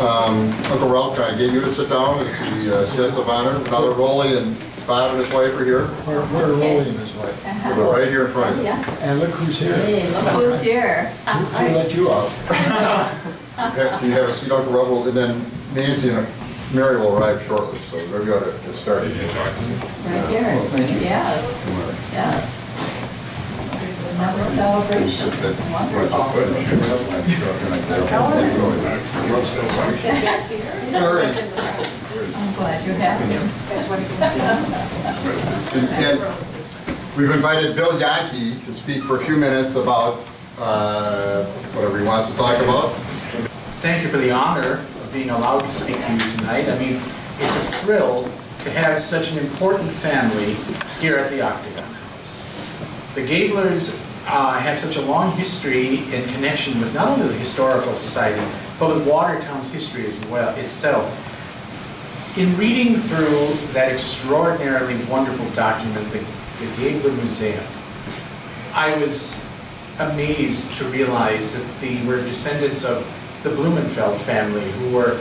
Uncle Ralph, can I get you to sit down as the guest of honor? Now that Rolly and Bob and his wife are here. Where are Rolly and his wife? They're right here in front of you. And look who's here. Hey, look who's here. Who let you out? You have a seat, Uncle Ralph, and then Nancy and Mary will arrive shortly, so maybe ought to get started. Right here. Yes. Yes. Another celebration. It's wonderful. Sorry. I'm glad you have him. And we've invited Bill Jannke to speak for a few minutes about whatever he wants to talk about. Thank you for the honor of being allowed to speak to you tonight. I mean, it's a thrill to have such an important family here at the Octagon House. The Gaeblers have such a long history and connection with not only the Historical Society, but with Watertown's history as well itself. In reading through that extraordinarily wonderful document, the Gaebler Museum, I was amazed to realize that they were descendants of the Blumenfeld family, who were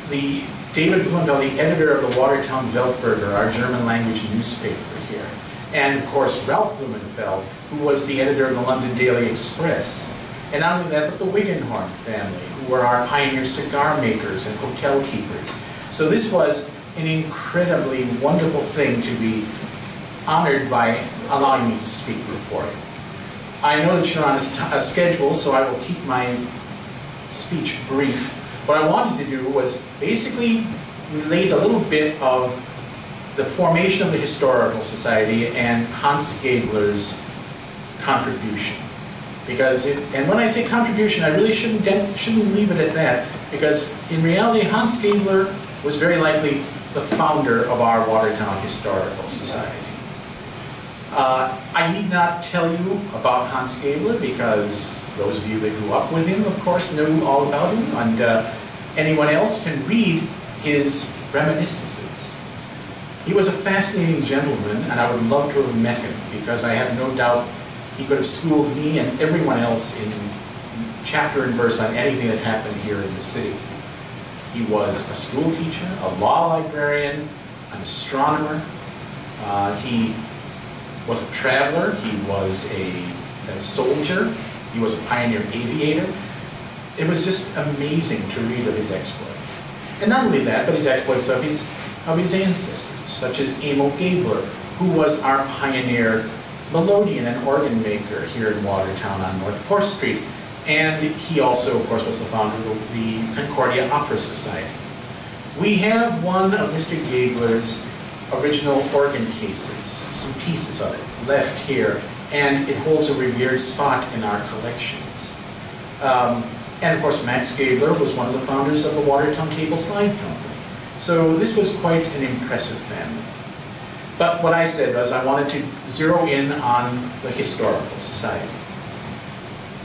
David Blumenfeld, the editor of the Watertown Weltbürger, our German language newspaper here, and of course Ralph Blumenfeld, who was the editor of the London Daily Express, and not only that, but the Wiggenhorn family, who were our pioneer cigar makers and hotel keepers. So this was an incredibly wonderful thing to be honored by allowing me to speak before you. I know that you're on a schedule, so I will keep my speech brief. What I wanted to do was basically relate a little bit of the formation of the Historical Society and Hans Gaebler's contribution. And when I say contribution, I really shouldn't leave it at that, because in reality, Hans Gaebler was very likely the founder of our Watertown Historical Society. I need not tell you about Hans Gaebler, because those of you that grew up with him, of course, knew all about him, and anyone else can read his reminiscences. He was a fascinating gentleman, and I would love to have met him, because I have no doubt he could have schooled me and everyone else in chapter and verse on anything that happened here in the city. He was a school teacher, a law librarian, an astronomer. He was a traveler. He was a soldier. He was a pioneer aviator. It was just amazing to read of his exploits. And not only that, but his exploits of his ancestors, such as Emil Gaebler, who was our pioneer melodeon and organ maker here in Watertown on North 4th Street. And he also, of course, was the founder of the Concordia Opera Society. We have one of Mr. Gaebler's original organ cases, some pieces of it, left here, and it holds a revered spot in our collections. And of course, Max Gaebler was one of the founders of the Watertown Cable Slide Company. So this was quite an impressive family. But what I said was I wanted to zero in on the Historical Society.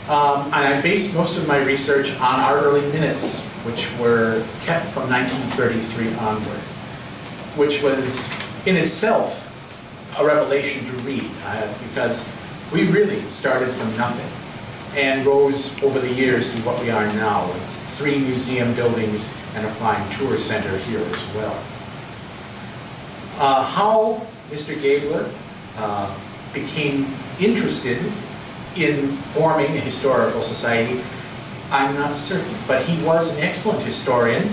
And I based most of my research on our early minutes, which were kept from 1933 onward, which was in itself a revelation to read, because we really started from nothing and rose over the years to what we are now, with 3 museum buildings and a fine tour center here as well. How Mr. Gaebler became interested in forming a historical society, I'm not certain, but he was an excellent historian,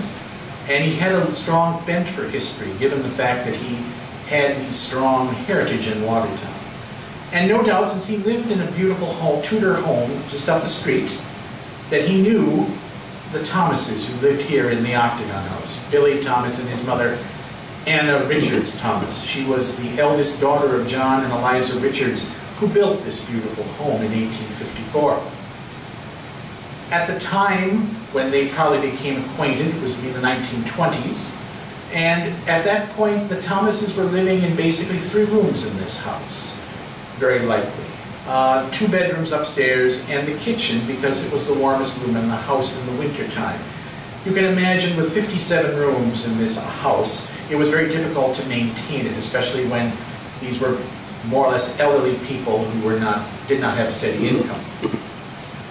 and he had a strong bent for history, given the fact that he had the strong heritage in Watertown. And no doubt, since he lived in a beautiful home, Tudor home just up the street, that he knew the Thomases who lived here in the Octagon House. Billy Thomas and his mother, Anna Richards Thomas. She was the eldest daughter of John and Eliza Richards, who built this beautiful home in 1854. At the time when they probably became acquainted, it was in the 1920s, and at that point the Thomases were living in basically 3 rooms in this house, very likely. 2 bedrooms upstairs and the kitchen, because it was the warmest room in the house in the wintertime. You can imagine, with 57 rooms in this house, it was very difficult to maintain it, especially when these were more or less elderly people who did not have a steady income.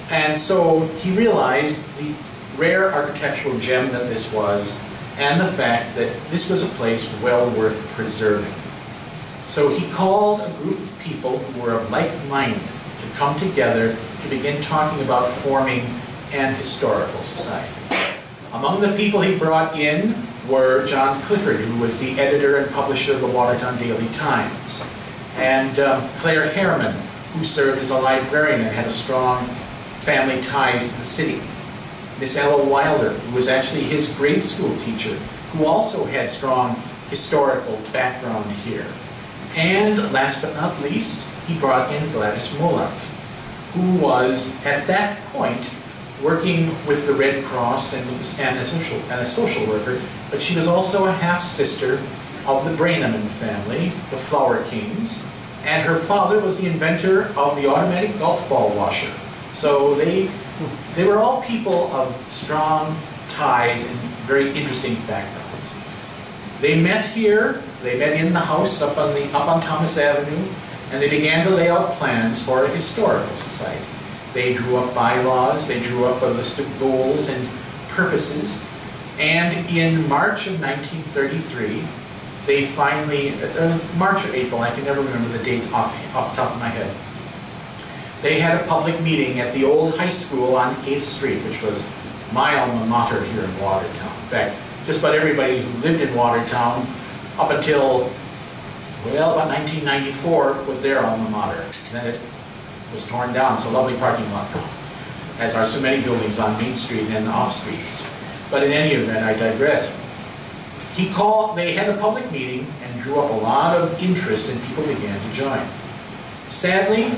And so he realized the rare architectural gem that this was, and the fact that this was a place well worth preserving. So he called a group of people who were of like mind to come together to begin talking about forming an historical society. Among the people he brought in were John Clifford, who was the editor and publisher of the Watertown Daily Times, and Claire Harriman, who served as a librarian and had a strong family ties to the city. Miss Ella Wilder, who was actually his grade school teacher, who also had strong historical background here. And last but not least, he brought in Gladys Mullard, who was at that point working with the Red Cross and a social worker, but she was also a half-sister of the Braineman family, the Flower Kings, and her father was the inventor of the automatic golf ball washer. So they were all people of strong ties and very interesting backgrounds. They met here, they met in the house up on Thomas Avenue, and they began to lay out plans for a historical society. They drew up bylaws, they drew up a list of goals and purposes, and in March of 1933, they finally, March or April, I can never remember the date off the top of my head, they had a public meeting at the old high school on 8th Street, which was my alma mater here in Watertown. In fact, just about everybody who lived in Watertown up until, well, about 1994 was their alma mater. Then it was torn down. It's a lovely parking lot now, as are so many buildings on Main Street and off streets. But in any event, I digress. They had a public meeting and drew up a lot of interest, and people began to join. Sadly,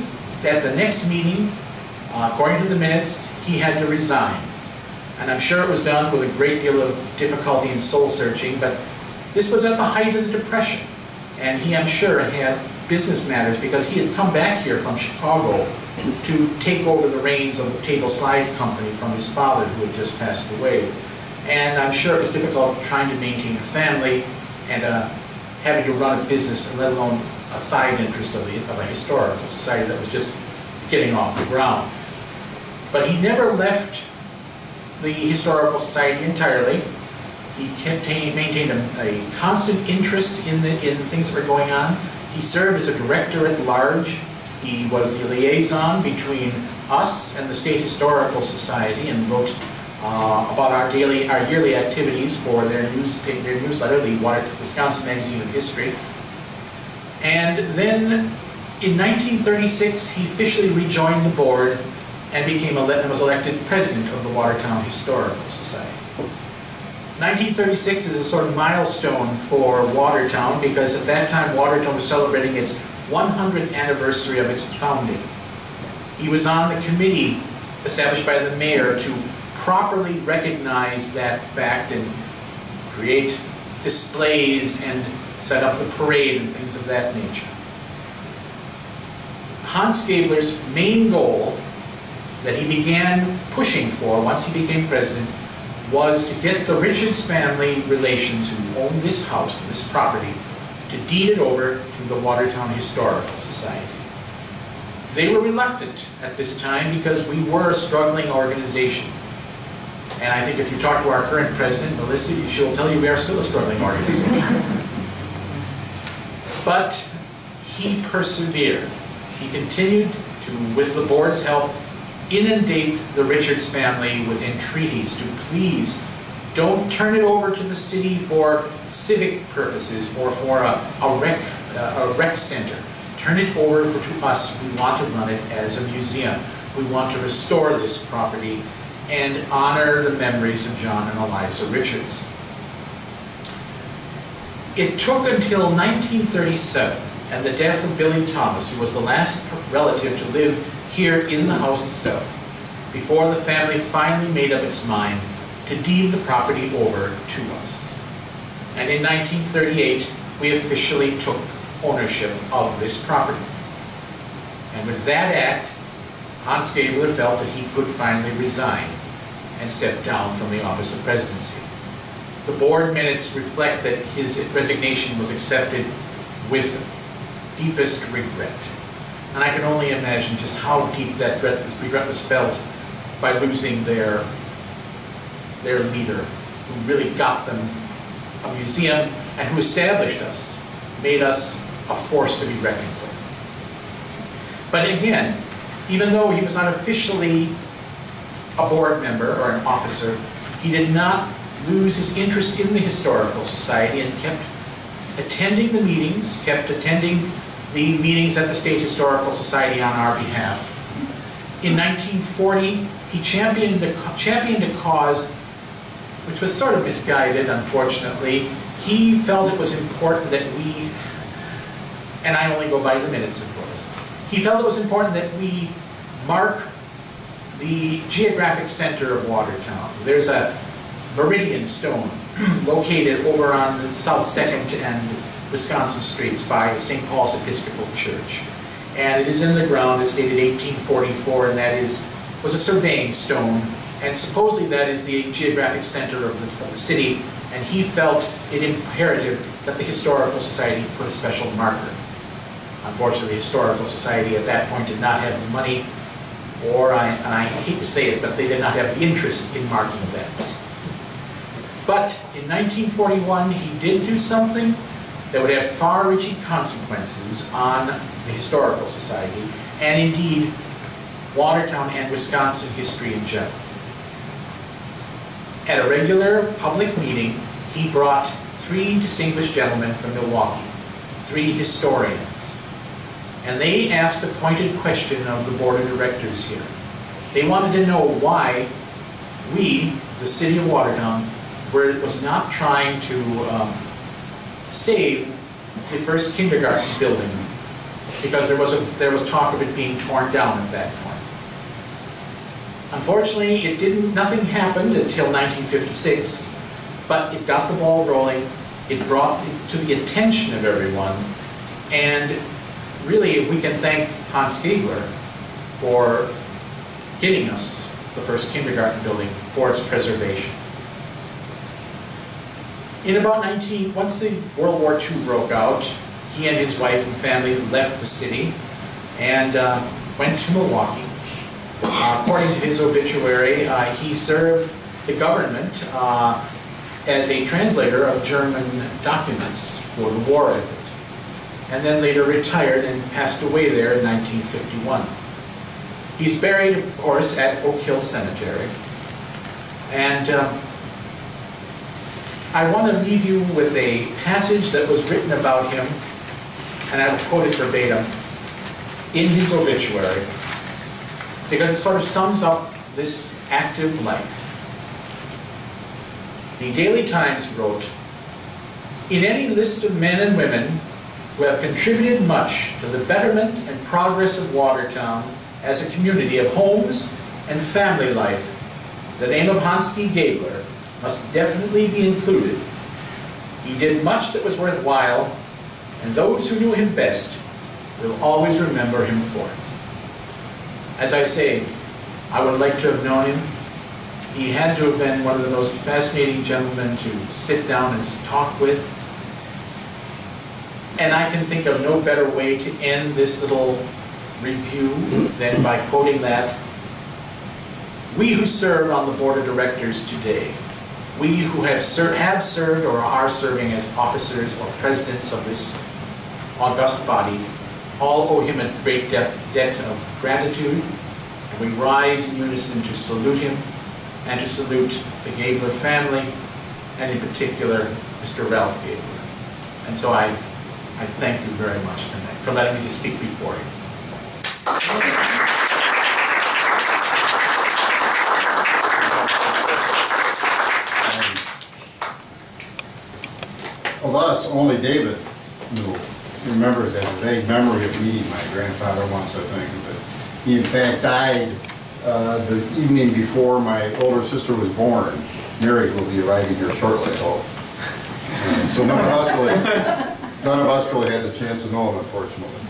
at the next meeting, according to the minutes, he had to resign. And I'm sure it was done with a great deal of difficulty and soul searching, but this was at the height of the Depression. And he, I'm sure, had business matters because he had come back here from Chicago to take over the reins of the Table Slide Company from his father, who had just passed away. And I'm sure it was difficult trying to maintain a family and having to run a business, and let alone a side interest of a historical society that was just getting off the ground. But he never left the Historical Society entirely. He maintained a constant interest in the things that were going on. He served as a director at large. He was the liaison between us and the State Historical Society, and wrote about our yearly activities for their newsletter, the Wisconsin Magazine of History. And then in 1936, he officially rejoined the board and was elected president of the Watertown Historical Society. 1936 is a sort of milestone for Watertown because at that time Watertown was celebrating its 100th anniversary of its founding. He was on the committee established by the mayor to properly recognize that fact and create displays and set up the parade and things of that nature. Hans Gaebler's main goal that he began pushing for once he became president was to get the Richards family relations who owned this house and this property to deed it over to the Watertown Historical Society. They were reluctant at this time because we were a struggling organization. And I think if you talk to our current president, Melissa, she'll tell you we are still a struggling organization. But he persevered. He continued to, with the board's help, inundate the Richards family with entreaties to please don't turn it over to the city for civic purposes or for a rec center. Turn it over to us. We want to run it as a museum. We want to restore this property and honor the memories of John and Eliza Richards. It took until 1937 and the death of Billy Thomas, who was the last relative to live here in the house itself, before the family finally made up its mind to deed the property over to us. And in 1938, we officially took ownership of this property. And with that act, Hans Gaebler felt that he could finally resign and step down from the office of presidency. The board minutes reflect that his resignation was accepted with deepest regret. And I can only imagine just how deep that regret was felt by losing their their leader, who really got them a museum and who established us, made us a force to be reckoned with. But again, even though he was not officially a board member or an officer, he did not lose his interest in the Historical Society and kept attending the meetings, kept attending the meetings at the State Historical Society on our behalf. In 1940, he championed a cause which was sort of misguided, unfortunately. He felt it was important that we, and I only go by the minutes, of course, he felt it was important that we mark the geographic center of Watertown. There's a meridian stone located over on the South 2nd and Wisconsin Streets by St. Paul's Episcopal Church. And it is in the ground. It's dated 1844, and that was a surveying stone. And supposedly that is the geographic center of the city, and he felt it imperative that the Historical Society put a special marker. Unfortunately, the Historical Society at that point did not have the money, or, and I hate to say it, but they did not have the interest in marking that. But in 1941, he did do something that would have far-reaching consequences on the Historical Society, and indeed, Watertown and Wisconsin history in general. At a regular public meeting, he brought 3 distinguished gentlemen from Milwaukee, 3 historians. And they asked a pointed question of the board of directors here. They wanted to know why we, the city of Watertown, was not trying to save the first kindergarten building, because there was talk of it being torn down at that point. Unfortunately, nothing happened until 1956, but it got the ball rolling. It brought it to the attention of everyone, and really we can thank Hans Gaebler for getting us the first kindergarten building for its preservation. In about once the World War II broke out, he and his wife and family left the city and went to Milwaukee. According to his obituary, he served the government as a translator of German documents for the war effort, and then later retired and passed away there in 1951. He's buried, of course, at Oak Hill Cemetery. And I want to leave you with a passage that was written about him, and I will quote it verbatim, in his obituary, because it sort of sums up this active life. The Daily Times wrote, "In any list of men and women who have contributed much to the betterment and progress of Watertown as a community of homes and family life, the name of Hans T. Gaebler must definitely be included. He did much that was worthwhile, and those who knew him best will always remember him for it." As I say, I would like to have known him. He had to have been one of the most fascinating gentlemen to sit down and talk with. And I can think of no better way to end this little review than by quoting that. "We who serve on the board of directors today, we who have served or are serving as officers or presidents of this august body, all owe him a great debt of gratitude, and we rise in unison to salute him and to salute the Gaebler family, and in particular, Mr. Ralph Gaebler. And so I thank you very much tonight for letting me to speak before you. Of us, only David knew. Remembers that vague memory of meeting my grandfather once, I think. But he in fact died the evening before my older sister was born. Mary will be arriving here shortly, I hope. So none of us really had the chance to know him, unfortunately.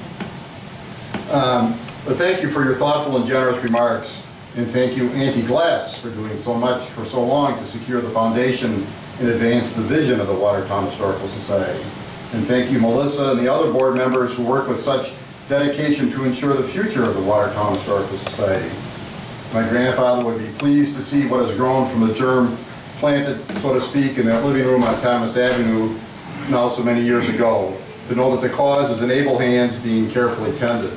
But thank you for your thoughtful and generous remarks, and thank you, Auntie Glatz, for doing so much for so long to secure the foundation and advance the vision of the Watertown Historical Society. And thank you, Melissa, and the other board members who work with such dedication to ensure the future of the Watertown Historical Society. My grandfather would be pleased to see what has grown from the germ planted, so to speak, in that living room on Thomas Avenue now so many years ago, to know that the cause is in able hands being carefully tended.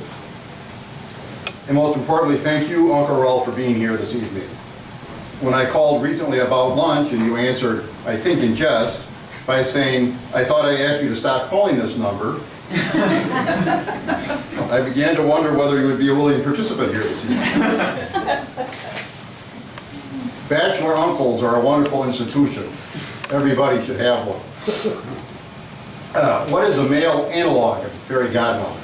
And most importantly, thank you, Uncle Ralph, for being here this evening. When I called recently about lunch and you answered, I think in jest, by saying, I thought I asked you to stop calling this number, I began to wonder whether you would be a willing participant here this evening. Bachelor uncles are a wonderful institution. Everybody should have one. What is a male analog of the fairy godmother?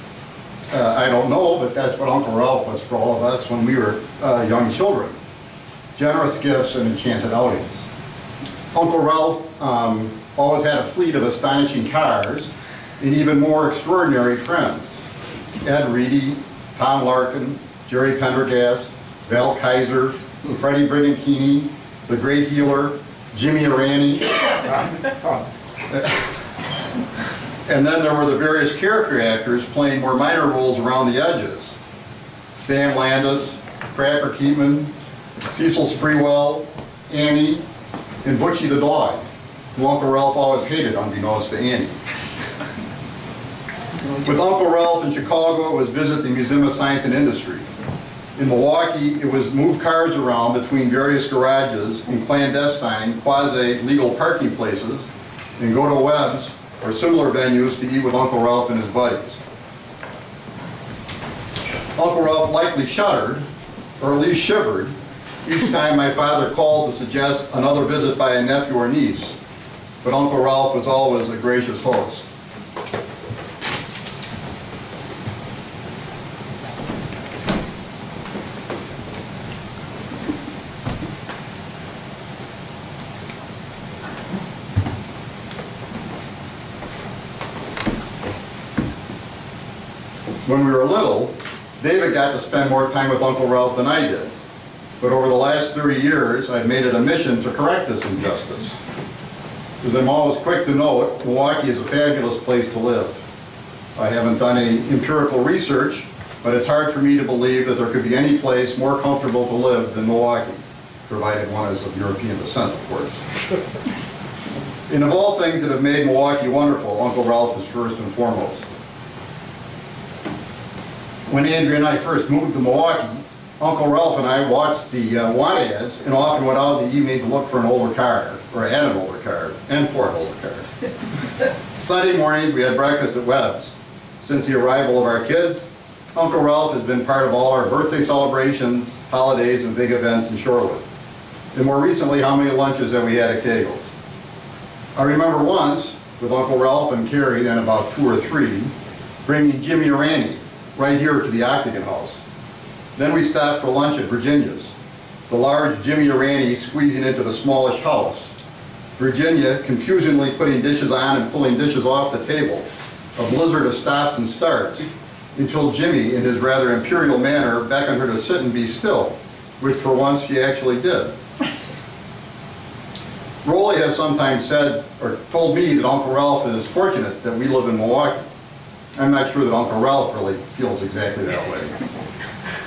I don't know, but that's what Uncle Ralph was for all of us when we were young children. Generous gifts and enchanted outings. Uncle Ralph always had a fleet of astonishing cars and even more extraordinary friends. Ed Riedl, Tom Larkin, Jerry Pendergast, Val Kaiser, Freddie Brigantini, the Great Healer, Jimmy Arani. And then there were the various character actors playing more minor roles around the edges. Stan Landis, Cracker Keatman, Cecil Sprewell, Annie, and Butchie the dog, who Uncle Ralph always hated unbeknownst to Annie. With Uncle Ralph in Chicago, it was visit the Museum of Science and Industry. In Milwaukee, it was move cars around between various garages in clandestine, quasi-legal parking places and go to Webb's or similar venues to eat with Uncle Ralph and his buddies. Uncle Ralph likely shuddered, or at least shivered, each time my father called to suggest another visit by a nephew or niece, but Uncle Ralph was always a gracious host. When we were little, David got to spend more time with Uncle Ralph than I did. But over the last 30 years, I've made it a mission to correct this injustice. As I'm always quick to note, Milwaukee is a fabulous place to live. I haven't done any empirical research, but it's hard for me to believe that there could be any place more comfortable to live than Milwaukee, provided one is of European descent, of course. And of all things that have made Milwaukee wonderful, Uncle Ralph is first and foremost. When Andrea and I first moved to Milwaukee, Uncle Ralph and I watched the want ads and often went out in the evening to look for an older car, or at an older car, and for an older car. Sunday mornings we had breakfast at Webb's. Since the arrival of our kids, Uncle Ralph has been part of all our birthday celebrations, holidays, and big events in Shorewood. And more recently, how many lunches have we had at Kegel's? I remember once, with Uncle Ralph and Carrie, then about 2 or 3, bringing Jimmy Arani right here to the Octagon House. Then we stopped for lunch at Virginia's, the large Jimmy Arani squeezing into the smallish house. Virginia confusingly putting dishes on and pulling dishes off the table, a blizzard of stops and starts, until Jimmy, in his rather imperial manner, beckoned her to sit and be still, which for once she actually did. Rolly has sometimes said, or told me, that Uncle Ralph is fortunate that we live in Milwaukee. I'm not sure that Uncle Ralph really feels exactly that way.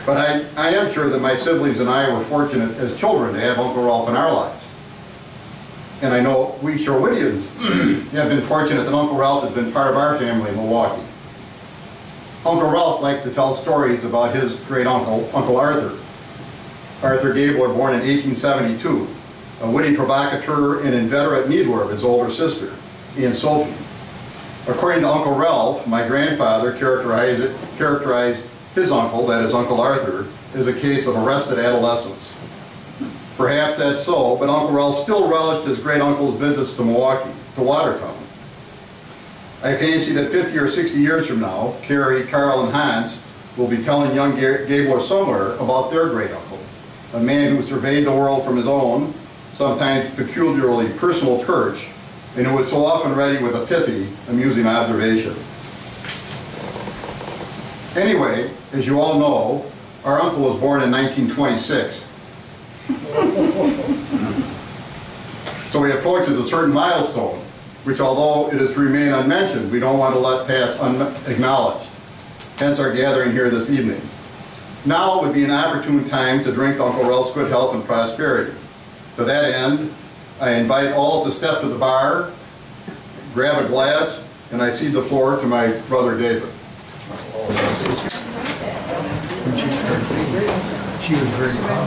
But I am sure that my siblings and I were fortunate as children to have Uncle Ralph in our lives. And I know we Shorewoodians have been fortunate that Uncle Ralph has been part of our family in Milwaukee. Uncle Ralph likes to tell stories about his great uncle, Uncle Arthur. Arthur Gaebler, born in 1872, a witty provocateur and inveterate needler of his older sister, Aunt Sophie. According to Uncle Ralph, my grandfather characterized his uncle, that is Uncle Arthur, as a case of arrested adolescence. Perhaps that's so, but Uncle Ralph still relished his great-uncle's visits to Milwaukee, to Watertown. I fancy that 50 or 60 years from now, Carrie, Carl, and Hans will be telling young Gaebler somewhere about their great-uncle, a man who surveyed the world from his own, sometimes peculiarly personal perch, and who was so often ready with a pithy, amusing observation. Anyway, as you all know, our uncle was born in 1926. So he approaches a certain milestone, which although it is to remain unmentioned, we don't want to let pass unacknowledged. Hence our gathering here this evening. Now would be an opportune time to drink Uncle Ralph's good health and prosperity. To that end, I invite all to step to the bar, grab a glass, and I cede the floor to my brother David. She was very proud.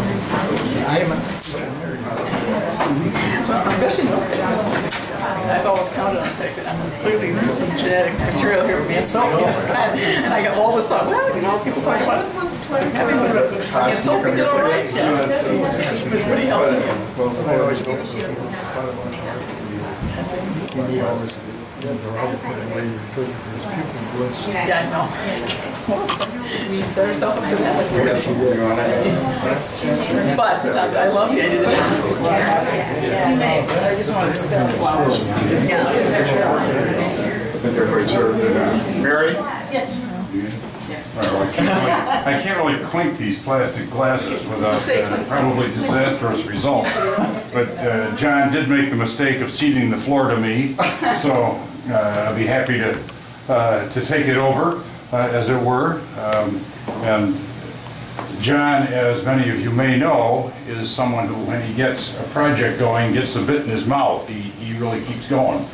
Especially those guys. I've always counted on it. Clearly there's some genetic material here for me and Sophie. And I always thought, well, you know, people talk about it. And Sophie did all right. She was pretty healthy. Yeah, I know. She set herself up to that. But I love the idea that I just want to spell flowers. Everybody served. Mary? Yes. I can't really clink these plastic glasses without probably disastrous results. But John did make the mistake of ceding the floor to me, so I'll be happy to take it over, as it were. And John, as many of you may know, is someone who, when he gets a project going, gets the bit in his mouth. He really keeps going.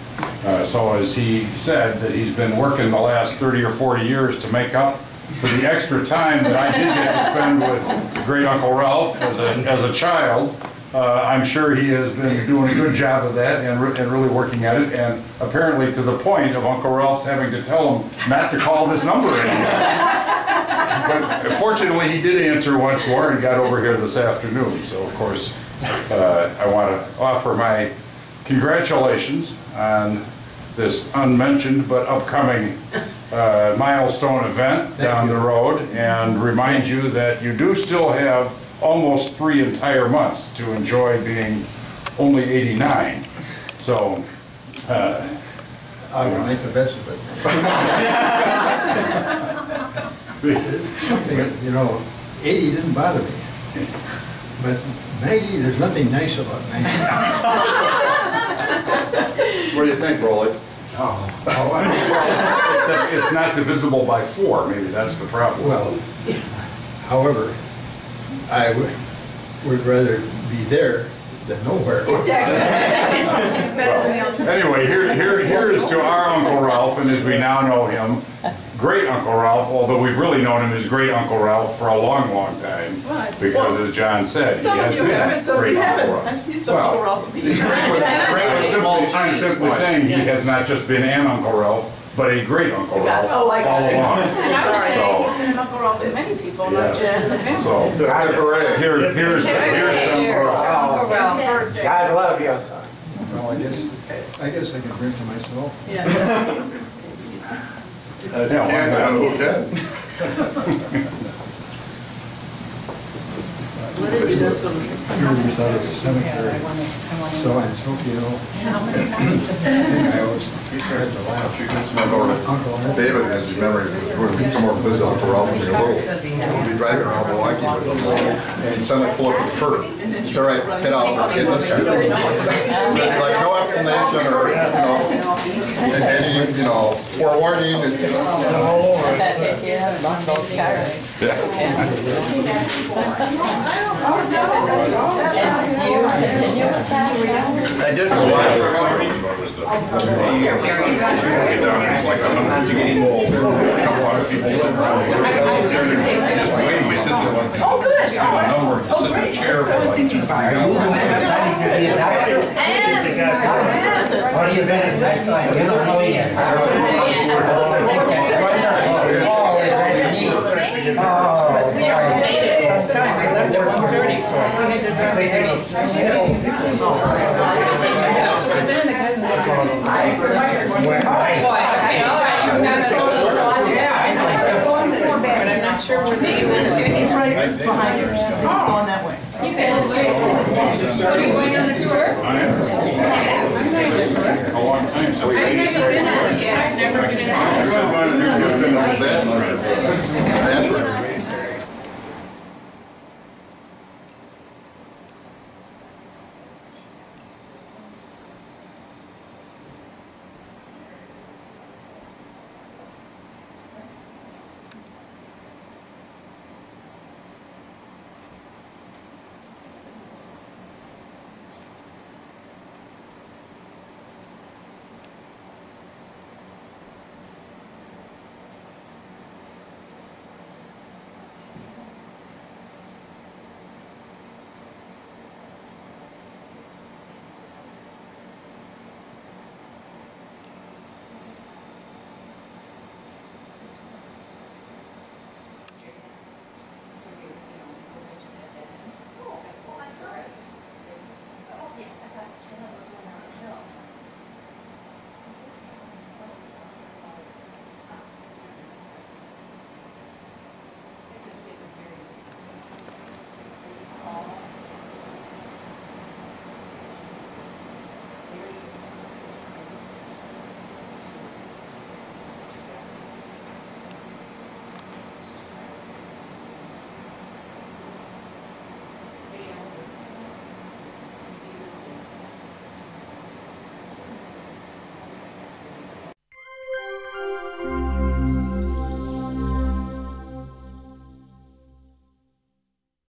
So as he said, that he's been working the last 30 or 40 years to make up for the extra time that I did get to spend with great Uncle Ralph as a child. I'm sure he has been doing a good job of that and really working at it, and apparently to the point of Uncle Ralph having to tell him not to call this number anymore. But fortunately he did answer once more and got over here this afternoon. So of course I want to offer my congratulations on this unmentioned but upcoming milestone event down the road, and remind you that you do still have almost 3 entire months to enjoy being only 89. So I will make the best of it. Something, you know, 80 didn't bother me. But 90, there's nothing nice about 90. What do you think, Rolly? it's not divisible by 4, maybe that's the problem. Well, however, I would rather be there than nowhere. Well, anyway, here is to our Uncle Ralph, and as we now know him, great Uncle Ralph, although we've really known him as great Uncle Ralph for a long, long time. Because as John said, he has been great Uncle Ralph. He's so Uncle Ralph to me. I'm simply saying he has not just been an Uncle Ralph, but a great Uncle Ralph all along. And I would say he's been an Uncle Ralph to many people, not just in the family. So, here's to Uncle Ralph. God love you. Well, I guess I can drink to myself. Yeah. What did you do? Here we saw the cemetery. So and so, you know. I always had to laugh. David, as you remember, when we come over to visit Uncle Ralph when we were little, we'll be driving around Milwaukee with him, and suddenly pull up with the curb. It's all right, head out, we're getting this guy. Like no explanation or, any, forewarning. And do you continue with that? I did. But I'm not sure where they went. It's right behind you. It's going that way. You can. Are you going on the tour? I am. A long time since I've never been on it yet. I've never been on it.